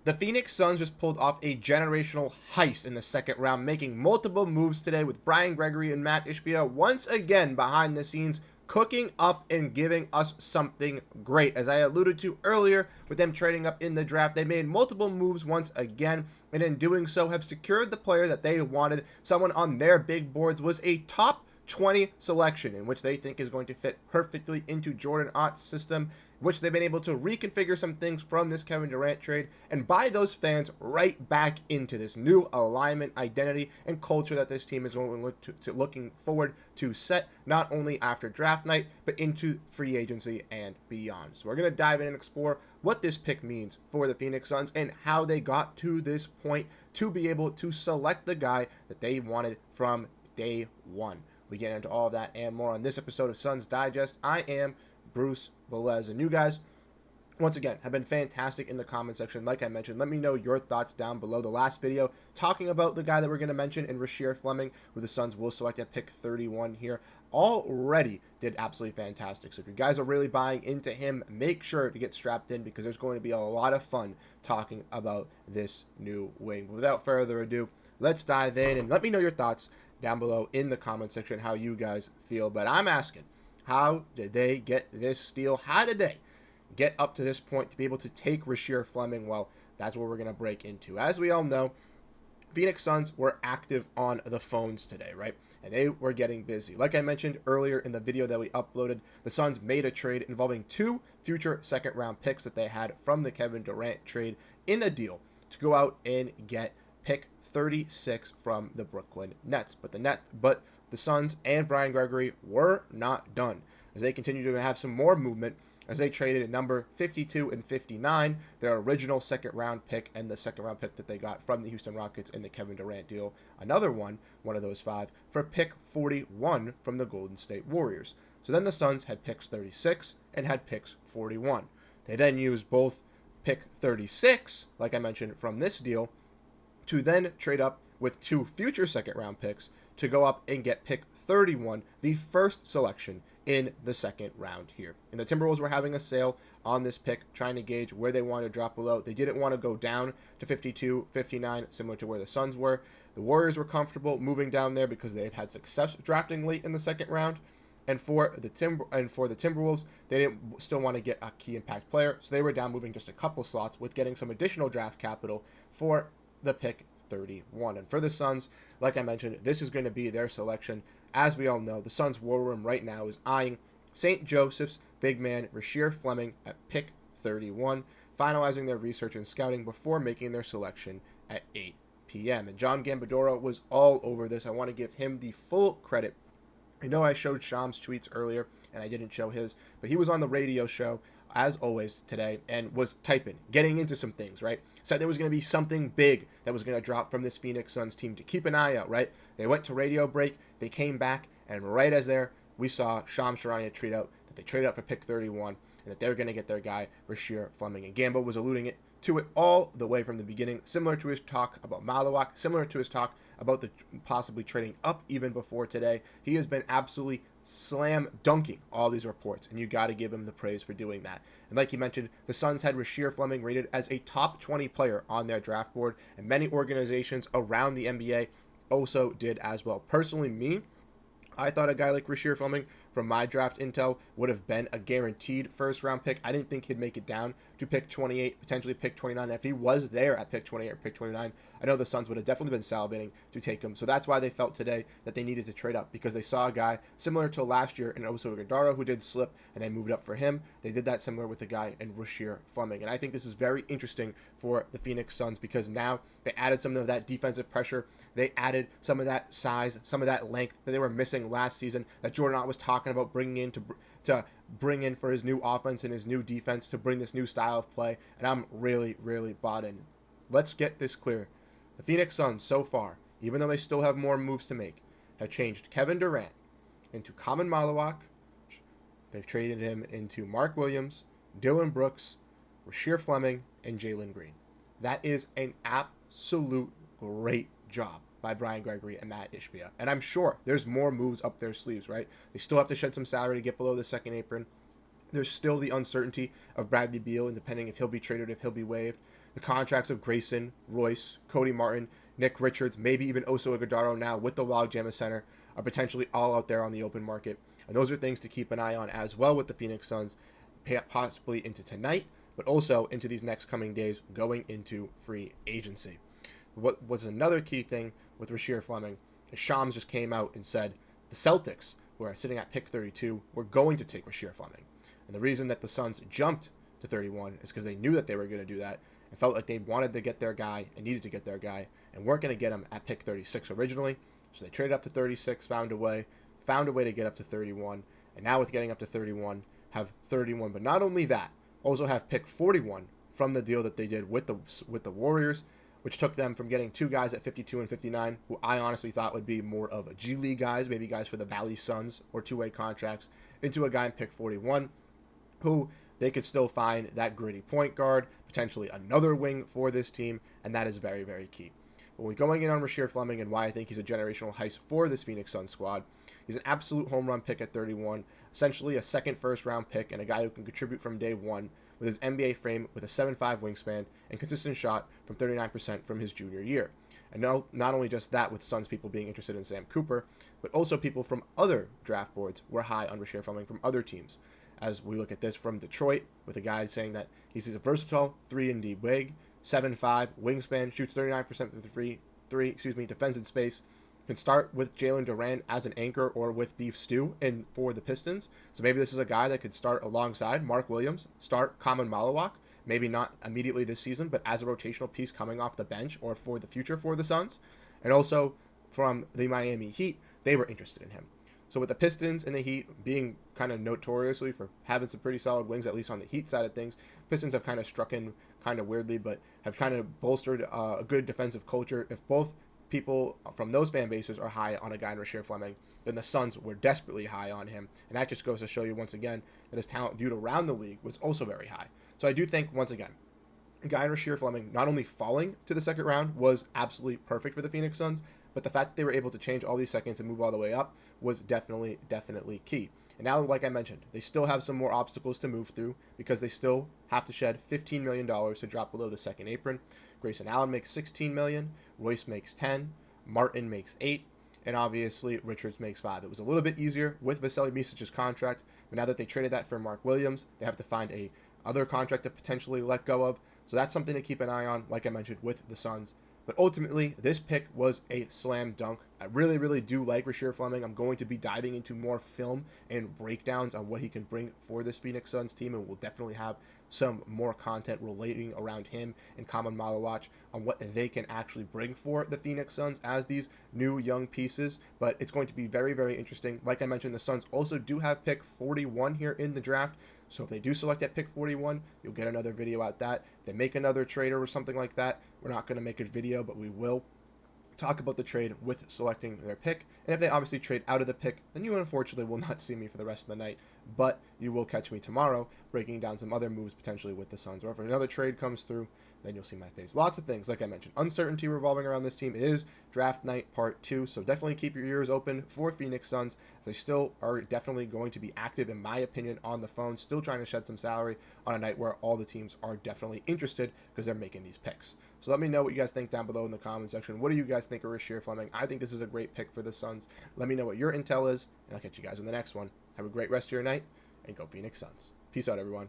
The Phoenix Suns just pulled off a generational heist in the second round, making multiple moves today with Brian Gregory and Matt Ishbia once again behind the scenes, cooking up and giving us something great. As I alluded to earlier, with them trading up in the draft, they made multiple moves once again, and in doing so have secured the player that they wanted. Someone on their big boards was a top 20 selection, in which they think is going to fit perfectly into Jordan Ott's system, which they've been able to reconfigure some things from this Kevin Durant trade and buy those fans right back into this new alignment, identity, and culture that this team is going to looking forward to set, not only after draft night, but into free agency and beyond. So we're going to dive in and explore what this pick means for the Phoenix Suns and how they got to this point to be able to select the guy that they wanted from day one. We get into all of that and more on this episode of Suns Digest. I am Bruce Veliz, and you guys, once again, have been fantastic in the comment section. Like I mentioned, let me know your thoughts down below. The last video talking about the guy that we're going to mention in Rasheer Fleming, who the Suns will select at pick 31 here, already did absolutely fantastic. So if you guys are really buying into him, make sure to get strapped in, because there's going to be a lot of fun talking about this new wing. But without further ado, let's dive in and let me know your thoughts down below in the comment section, how you guys feel. But I'm asking, how did they get this steal? How did they get up to this point to be able to take Rasheer Fleming? Well, that's what we're going to break into. As we all know, Phoenix Suns were active on the phones today, right? And they were getting busy. Like I mentioned earlier in the video that we uploaded, the Suns made a trade involving 2 future second-round picks that they had from the Kevin Durant trade in a deal to go out and get pick 36 from the Brooklyn Nets. But the Suns and Brian Gregory were not done, as they continue to have some more movement, as they traded at number 52 and 59, their original second-round pick and the second-round pick that they got from the Houston Rockets in the Kevin Durant deal, another one of those 5, for pick 41 from the Golden State Warriors. So then the Suns had picks 36 and had picks 41. They then used both pick 36, like I mentioned, from this deal, to then trade up with 2 future second-round picks to go up and get pick 31, the first selection in the second round here. And the Timberwolves were having a sale on this pick, trying to gauge where they wanted to drop below. They didn't want to go down to 52, 59, similar to where the Suns were. The Warriors were comfortable moving down there because they had had success drafting late in the second round. And for the Timberwolves, they didn't still want to get a key impact player, so they were down moving just a couple slots with getting some additional draft capital for the pick 31. And for the Suns, like I mentioned, this is going to be their selection. As we all know, the Suns' war room right now is eyeing St. Joseph's big man Rasheer Fleming at pick 31, finalizing their research and scouting before making their selection at 8 p.m. And John Gambadoro was all over this. I want to give him the full credit. I know I showed Sham's tweets earlier, and I didn't show his, but he was on the radio show, as always, today, and was typing, getting into some things, right? Said there was going to be something big that was going to drop from this Phoenix Suns team to keep an eye out, right? They went to radio break, they came back, and right as there, we saw Shams Charania tweet out that they traded up for pick 31, and that they're going to get their guy, Rasheer Fleming. And Gambo was alluding to it all the way from the beginning, similar to his talk about Malawak, similar to his talk about the possibly trading up even before today. He has been absolutely slam dunking all these reports, and you got to give him the praise for doing that. And like you mentioned, the Suns had Rasheer Fleming rated as a top 20 player on their draft board, and many organizations around the NBA also did as well. Personally, I thought a guy like Rasheer Fleming, from my draft intel, would have been a guaranteed first-round pick. I didn't think he'd make it down to pick 28, potentially pick 29. If he was there at pick 28 or pick 29, I know the Suns would have definitely been salivating to take him. So that's why they felt today that they needed to trade up, because they saw a guy similar to last year in Oso Ighodaro who did slip, and they moved up for him. They did that similar with the guy in Rasheer Fleming. And I think this is very interesting for the Phoenix Suns, because now they added some of that defensive pressure. They added some of that size, some of that length that they were missing last season, that Jordan Ott was talking about bringing in to bring in for his new offense and his new defense, to bring this new style of play. And I'm really, really bought in. Let's get this clear. The Phoenix Suns so far, even though they still have more moves to make, have changed Kevin Durant into Kaman Malawak. They've traded him into Mark Williams, Dylan Brooks, Rasheer Fleming, and Jalen Green. That is an absolute great job by Brian Gregory and Matt Ishbia. And I'm sure there's more moves up their sleeves, right? They still have to shed some salary to get below the second apron. There's still the uncertainty of Bradley Beal, and depending if he'll be traded, if he'll be waived. The contracts of Grayson, Royce, Cody Martin, Nick Richards, maybe even Oso Ighodaro now with the logjam of center are potentially all out there on the open market. And those are things to keep an eye on as well with the Phoenix Suns, possibly into tonight, but also into these next coming days going into free agency. What was another key thing with Rasheer Fleming is Shams just came out and said the Celtics, who are sitting at pick 32, were going to take Rasheer Fleming. And the reason that the Suns jumped to 31 is because they knew that they were going to do that and felt like they wanted to get their guy and needed to get their guy and weren't going to get him at pick 36 originally. So they traded up to 36, found a way to get up to 31, and now with getting up to 31, have 31. But not only that, also have pick 41 from the deal that they did with the Warriors, which took them from getting two guys at 52 and 59, who I honestly thought would be more of a G League guys, maybe guys for the Valley Suns or two-way contracts, into a guy in pick 41, who they could still find that gritty point guard, potentially another wing for this team, and that is very, very key. But we're going in on Rasheer Fleming and why I think he's a generational heist for this Phoenix Suns squad. He's an absolute home run pick at 31, essentially a second first-round pick and a guy who can contribute from day one with his NBA frame with a 7'5 wingspan and consistent shot from 39% from his junior year. And no, not only just that with Suns people being interested in Sam Cooper, but also people from other draft boards were high on Rasheer Fleming from other teams. As we look at this from Detroit, with a guy saying that he's a versatile 3-and-D big, 7'5", wingspan, shoots 39% from the defends in space, can start with Jalen Durant as an anchor or with Beef Stew and for the Pistons. So maybe this is a guy that could start alongside Mark Williams, start Kaman Malawak, maybe not immediately this season, but as a rotational piece coming off the bench or for the future for the Suns. And also from the Miami Heat, they were interested in him. So with the Pistons and the Heat being kind of notoriously for having some pretty solid wings, at least on the Heat side of things, Pistons have kind of struck in kind of weirdly, but have kind of bolstered a good defensive culture. If both people from those fan bases are high on a guy in Rasheer Fleming, then the Suns were desperately high on him. And that just goes to show you once again that his talent viewed around the league was also very high. So I do think, once again, a guy in Rasheer Fleming not only falling to the second round was absolutely perfect for the Phoenix Suns, but the fact that they were able to change all these seconds and move all the way up was definitely key. And now, like I mentioned, they still have some more obstacles to move through because they still have to shed $15 million to drop below the second apron. Grayson Allen makes $16 million, Royce makes $10 million, Martin makes $8 million, and obviously Richards makes $5 million. It was a little bit easier with Vasilij Misic's contract, but now that they traded that for Mark Williams, they have to find a other contract to potentially let go of. So that's something to keep an eye on, like I mentioned, with the Suns. But ultimately, this pick was a slam dunk. I really, really do like Rasheer Fleming. I'm going to be diving into more film and breakdowns on what he can bring for this Phoenix Suns team, and we'll definitely have some more content relating around him and Kaman Malawak on what they can actually bring for the Phoenix Suns as these new young pieces. But it's going to be very, very interesting. Like I mentioned, the Suns also do have pick 41 here in the draft. So if they do select at pick 41, you'll get another video out that. If they make another trade or something like that, we're not going to make a video, but we will talk about the trade with selecting their pick. And if they obviously trade out of the pick, then you unfortunately will not see me for the rest of the night, but you will catch me tomorrow breaking down some other moves potentially with the Suns. Or if another trade comes through, then you'll see my face. Lots of things, like I mentioned. Uncertainty revolving around this team. It is draft night part 2, so definitely keep your ears open for Phoenix Suns, as they still are definitely going to be active, in my opinion, on the phone, still trying to shed some salary on a night where all the teams are definitely interested because they're making these picks. So let me know what you guys think down below in the comment section. What do you guys think of Rasheer Fleming? I think this is a great pick for the Suns. Let me know what your intel is, and I'll catch you guys on the next one. Have a great rest of your night, and go Phoenix Suns. Peace out, everyone.